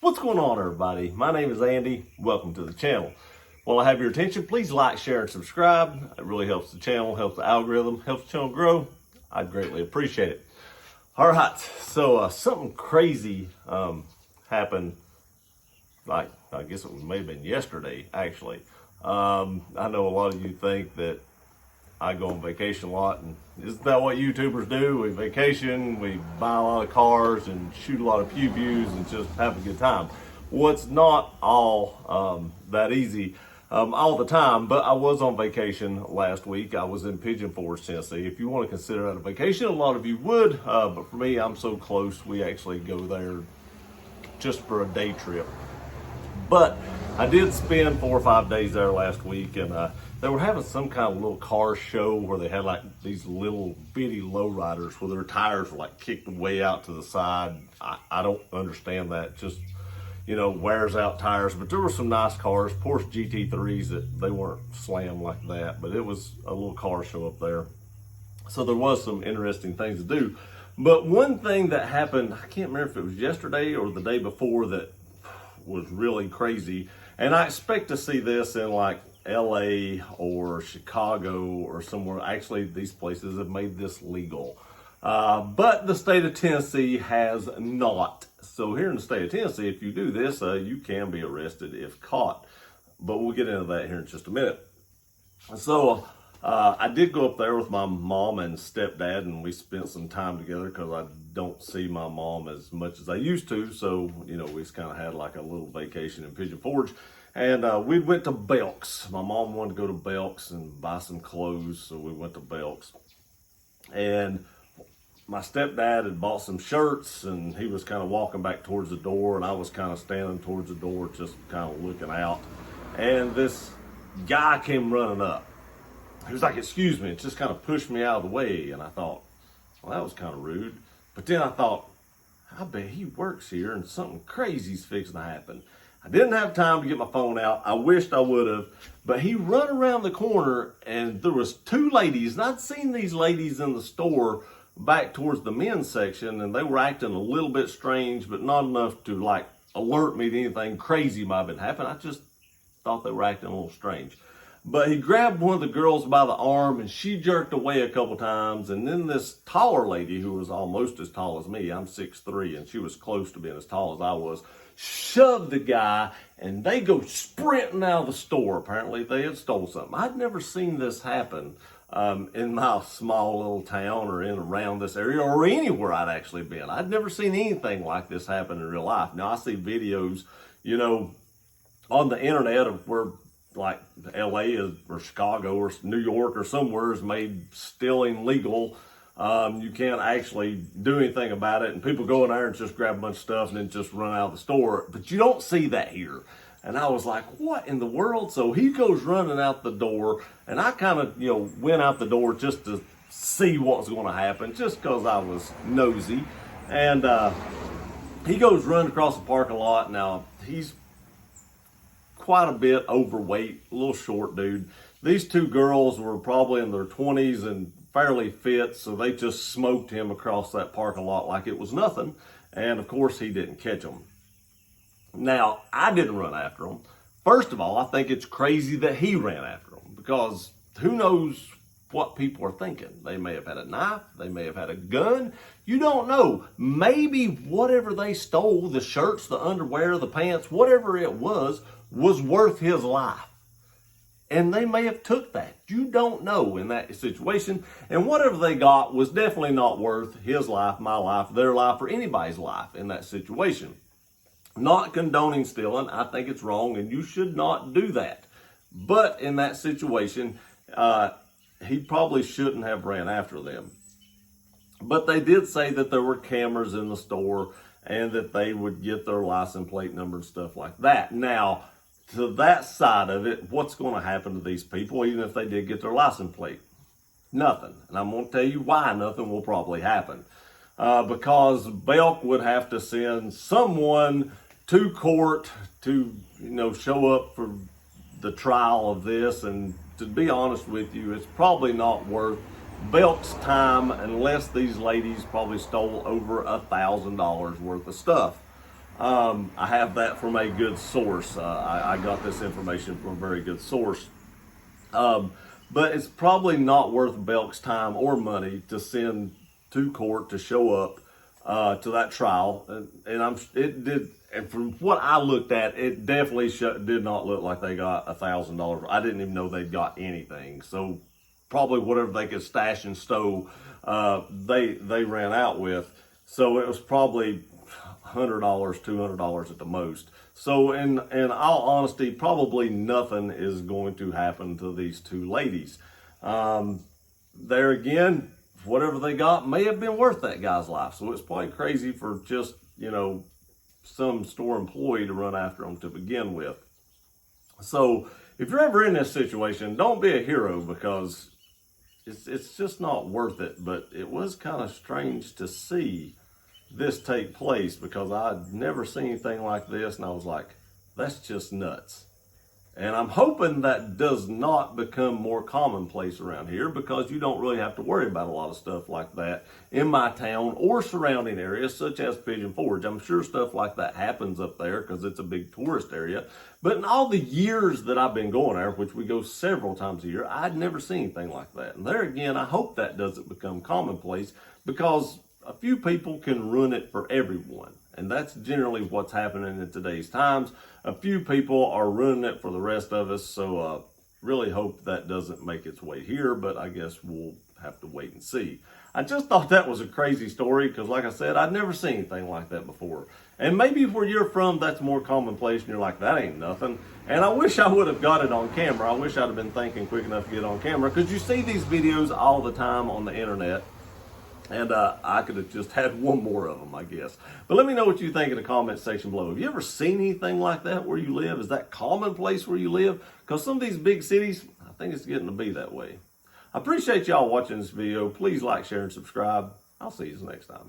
What's going on, everybody? My name is Andy. Welcome to the channel. While I have your attention, please like, share, and subscribe. It really helps the channel, helps the algorithm, helps the channel grow. I'd greatly appreciate it. All right, so something crazy happened. I guess it may have been yesterday, actually. I know a lot of you think that I go on vacation a lot, and isn't that what YouTubers do? We vacation, we buy a lot of cars and shoot a lot of pew-pews and just have a good time. Well, it's not all that easy all the time, but I was on vacation last week. I was in Pigeon Forge, Tennessee. If you want to consider that a vacation, a lot of you would, but for me, I'm so close, we actually go there just for a day trip. But I did spend 4 or 5 days there last week, and they were having some kind of little car show where they had like these little bitty lowriders where their tires were like kicked way out to the side. I don't understand that. Just, you know, wears out tires. But there were some nice cars, Porsche GT3s, that they weren't slammed like that. But it was a little car show up there. So there was some interesting things to do. But one thing that happened, I can't remember if it was yesterday or the day before, that was really crazy. And I expect to see this in like LA or Chicago or somewhere. Actually, these places have made this legal. But the state of Tennessee has not. So here in the state of Tennessee, if you do this, you can be arrested if caught. But we'll get into that here in just a minute. So I did go up there with my mom and stepdad, and we spent some time together because I don't see my mom as much as I used to. So, you know, we just kind of had like a little vacation in Pigeon Forge. And we went to Belk's. My mom wanted to go to Belk's and buy some clothes, so we went to Belk's. And my stepdad had bought some shirts, and he was kind of walking back towards the door, and I was kind of standing towards the door, just kind of looking out. And this guy came running up. He was like, "Excuse me," and just kind of pushed me out of the way. And I thought, well, that was kind of rude. But then I thought, I bet he works here and something crazy's fixing to happen. I didn't have time to get my phone out. I wished I would have. But he run around the corner, and there was 2 ladies. And I'd seen these ladies in the store back towards the men's section, and they were acting a little bit strange, but not enough to like alert me to anything crazy might have been happening. I just thought they were acting a little strange. But he grabbed one of the girls by the arm, and she jerked away a couple times. And then this taller lady, who was almost as tall as me, I'm 6'3", and she was close to being as tall as I was, shoved the guy, and they go sprinting out of the store. Apparently they had stole something. I'd never seen this happen in my small little town or in around this area or anywhere I'd actually been. I'd never seen anything like this happen in real life. Now I see videos, you know, on the internet of where like LA is, or Chicago or New York or somewhere is made stealing legal. You can't actually do anything about it, and people go in there and just grab a bunch of stuff and then just run out of the store. But you don't see that here. And I was like, what in the world? So he goes running out the door, and I kind of, you know, went out the door just to see what was going to happen, just because I was nosy. And he goes running across the parking lot. Now, he's quite a bit overweight, a little short dude. These 2 girls were probably in their 20s and fairly fit, so they just smoked him across that parking lot like it was nothing. And of course, he didn't catch them. Now, I didn't run after him. First of all, I think it's crazy that he ran after him, because who knows what people are thinking. They may have had a knife, they may have had a gun, you don't know. Maybe whatever they stole, the shirts, the underwear, the pants, whatever it was worth his life. And they may have took that. You don't know in that situation. And whatever they got was definitely not worth his life, my life, their life, or anybody's life in that situation. Not condoning stealing. I think it's wrong, and you should not do that. But in that situation, he probably shouldn't have ran after them. But they did say that there were cameras in the store and that they would get their license plate number and stuff like that. Now, to that side of it, what's going to happen to these people, even if they did get their license plate? Nothing. And I'm going to tell you why nothing will probably happen. Because Belk would have to send someone to court to, you know, show up for the trial of this. And to be honest with you, it's probably not worth Belk's time unless these ladies probably stole over $1,000 worth of stuff. I have that from a good source. I got this information from a very good source. But it's probably not worth Belk's time or money to send to court to show up to that trial. And from what I looked at, it definitely did not look like they got $1,000. I didn't even know they'd got anything. So probably whatever they could stash and stow, they ran out with. So it was probably $100, $200 at the most. So in all honesty, probably nothing is going to happen to these two ladies. There again, whatever they got may have been worth that guy's life. So it's probably crazy for just, some store employee to run after them to begin with. So if you're ever in this situation, don't be a hero, because it's just not worth it. But it was kind of strange to see this take place, because I'd never seen anything like this, and I was like, that's just nuts. And I'm hoping that does not become more commonplace around here, because you don't really have to worry about a lot of stuff like that in my town or surrounding areas such as Pigeon Forge. I'm sure stuff like that happens up there because it's a big tourist area. But in all the years that I've been going there, which we go several times a year, I'd never seen anything like that. And there again, I hope that doesn't become commonplace, because a few people can ruin it for everyone. And that's generally what's happening in today's times. A few people are ruining it for the rest of us. So really hope that doesn't make its way here, but I guess we'll have to wait and see. I just thought that was a crazy story, because like I said, I'd never seen anything like that before. And maybe where you're from, that's more commonplace and you're like, that ain't nothing. And I wish I would have got it on camera. I wish I'd have been thinking quick enough to get it on camera, because you see these videos all the time on the internet. And I could have just had one more of them, I guess. But let me know what you think in the comment section below. Have you ever seen anything like that where you live? Is that commonplace where you live? Because some of these big cities, I think it's getting to be that way. I appreciate y'all watching this video. Please like, share, and subscribe. I'll see you next time.